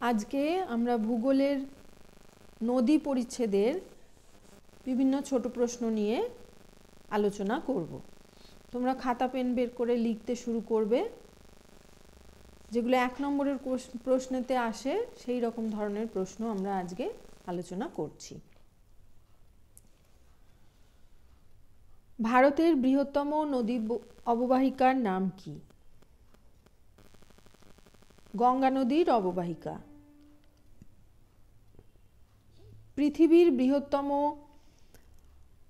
আজকে আমরা ভূগোলের নদী পরিচ্ছেদের বিভিন্ন ছোট প্রশ্ন নিয়ে আলোচনা করব। তোমরা খাতা পেন বের করে লিখতে শুরু করবে। যেগুলো 1 নম্বরের প্রশ্নেতে আসে সেই রকম ধরনের প্রশ্ন আমরা আজকে আলোচনা করছি। ভারতের বৃহত্তম নদী অববাহিকার নাম কি? গঙ্গা নদীর অববাহিকা। পৃথিবীর বৃহত্তম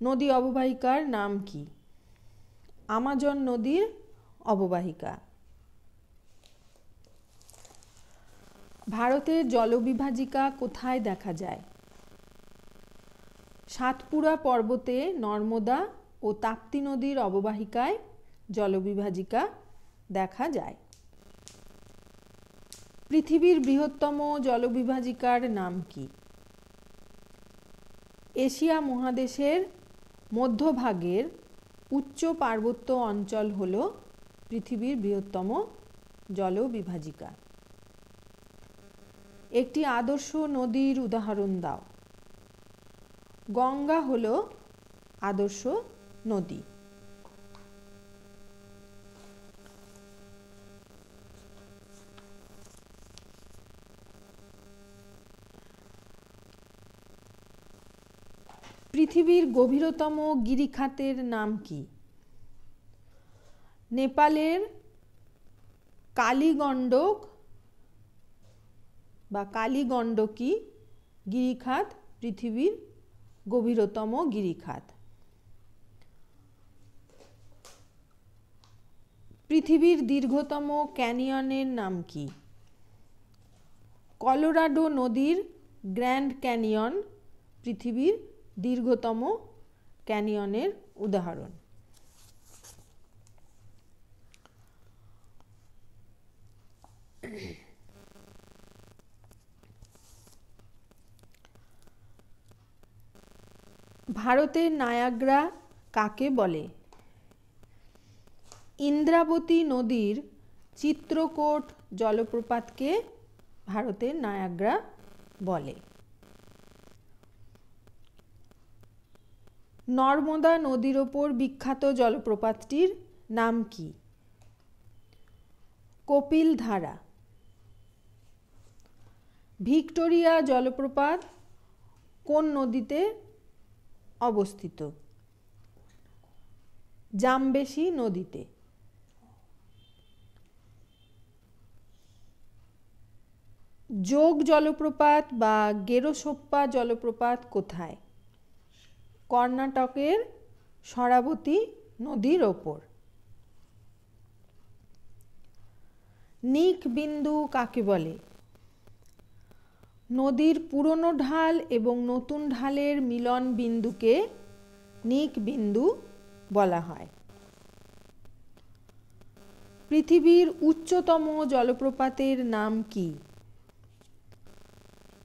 নদী অববাহিকার নাম কি? আমাজন নদীর অববাহিকা। ভারতের জলবিভাজিকা কোথায় দেখা যায়? সাতপুরা পর্বতে নর্মদা ও তাপ্তি নদীর অববাহিকায় জলবিভাজিকা দেখা যায়। পৃথিবীর বৃহত্তম জলবিভাজিকার নাম কি? এশিয়া মহাদেশের মধ্যভাগের উচ্চ পার্বত্য অঞ্চল হল পৃথিবীর বৃহত্তম জলবিভাজিকা। একটি আদর্শ নদীর উদাহরণ দাও। গঙ্গা হল আদর্শ নদী। পৃথিবীর গভীরতম গিরিখাতের নাম কি? নেপালের কালীগণ্ডক বা কালীগণ্ডকী গিরিখাত পৃথিবীর গভীরতম গিরিখাত। পৃথিবীর দীর্ঘতম ক্যানিয়নের নাম কি? কলোরাডো নদীর গ্র্যান্ড ক্যানিয়ন পৃথিবীর দীর্ঘতম ক্যানিয়নের উদাহরণ। ভারতের নায়াগ্রা কাকে বলে? ইন্দ্রাবতী নদীর চিত্রকূট জলপ্রপাতকে ভারতের নায়াগ্রা বলে। নর্মদা নদীর ওপর বিখ্যাত জলপ্রপাতটির নাম কি? কপিলধারা। ভিক্টোরিয়া জলপ্রপাত কোন নদীতে অবস্থিত? জামবেশী নদীতে। যোগ জলপ্রপাত বা গেরোসোপ্পা জলপ্রপাত কোথায়? কর্ণাটকের শরাবতী নদীর ওপর। নিক বিন্দু কাকে বলে? নদীর পুরনো ঢাল এবং নতুন ঢালের মিলন বিন্দুকে নিক বিন্দু বলা হয়। পৃথিবীর উচ্চতম জলপ্রপাতের নাম কি?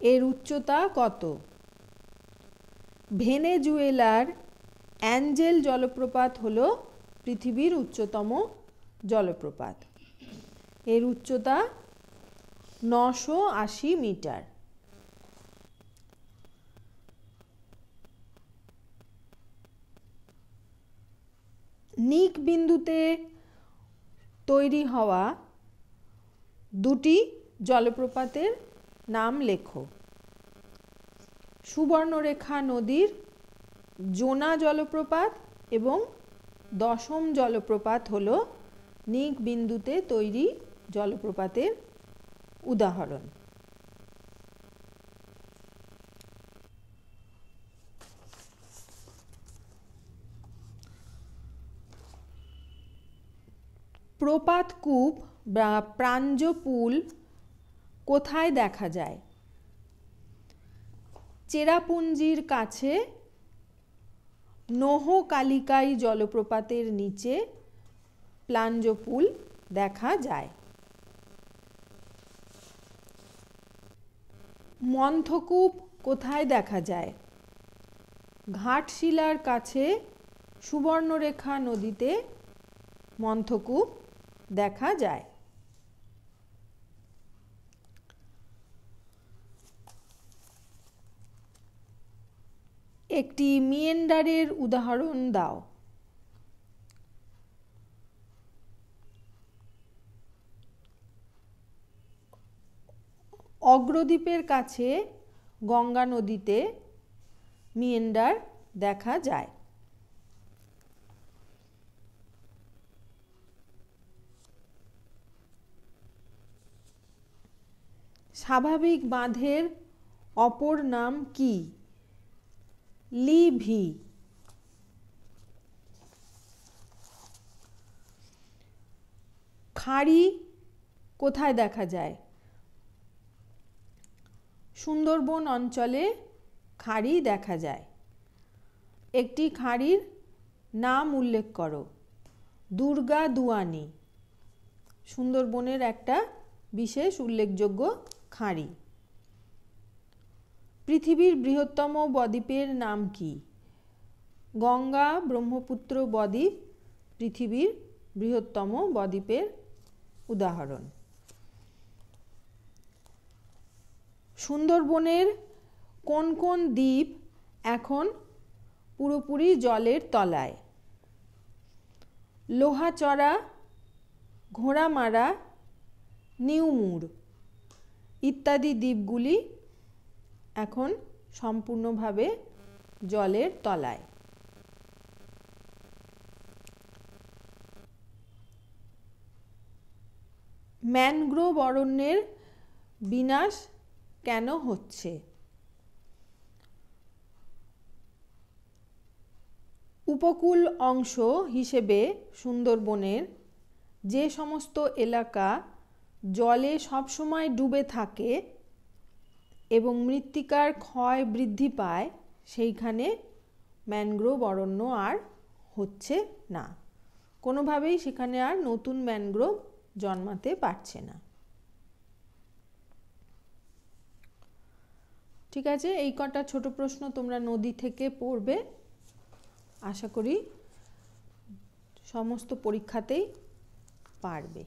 এর উচ্চতা কত? ভেনেজুয়েলার অ্যাঞ্জেল জলপ্রপাত হল পৃথিবীর উচ্চতম জলপ্রপাত। এর উচ্চতা 980 মিটার। নিক বিন্দুতে তৈরি হওয়া দুটি জলপ্রপাতের নাম লেখো। সুবর্ণরেখা নদীর জোনা জলপ্রপাত এবং দশম জলপ্রপাত হল নিক বিন্দুতে তৈরি জলপ্রপাতের উদাহরণ। প্রপাতকূপ বা প্রাঞ্জপুল কোথায় দেখা যায়? চেরাপুঞ্জির কাছে নোহকালিকাই জলপ্রপাতের নিচে প্রাঞ্জপুল দেখা যায়। মন্থকূপ কোথায় দেখা যায়? ঘাটশিলার কাছে সুবর্ণরেখা নদীতে মন্থকূপ দেখা যায়। একটি মিয়েন্ডারের উদাহরণ দাও। অগ্রদ্বীপের কাছে গঙ্গা নদীতে মিয়েন্ডার দেখা যায়। স্বাভাবিক বাঁধের অপর নাম কি? লিভি। খাড়ি কোথায় দেখা যায়? সুন্দরবন অঞ্চলে খাড়ি দেখা যায়। একটি খাড়ির নাম উল্লেখ করো। দুর্গা দুয়ানি সুন্দরবনের একটা বিশেষ উল্লেখযোগ্য খাঁড়ি। পৃথিবীর বৃহত্তম বদ্বীপের নাম কি? গঙ্গা ব্রহ্মপুত্র বদ্বীপ পৃথিবীর বৃহত্তম বদ্বীপের উদাহরণ। সুন্দরবনের কোন কোন দ্বীপ এখন পুরোপুরি জলের তলায়? লোহাচড়া, ঘোড়ামারা, নিউমুর ইত্যাদি দ্বীপগুলি এখন সম্পূর্ণভাবে জলের তলায়। ম্যানগ্রোভ অরণ্যের বিনাশ কেন হচ্ছে? উপকূল অংশ হিসেবে সুন্দরবনের যে সমস্ত এলাকা জলে সবসময় ডুবে থাকে এবং মৃত্তিকার ক্ষয় বৃদ্ধি পায় সেইখানে ম্যানগ্রোভ অরণ্য আর হচ্ছে না, কোনোভাবেই সেখানে আর নতুন ম্যানগ্রোভ জন্মাতে পারছে না। ঠিক আছে, এই কটা ছোট প্রশ্ন তোমরা নদী থেকে পড়বে। আশা করি সমস্ত পরীক্ষাতেই পারবে।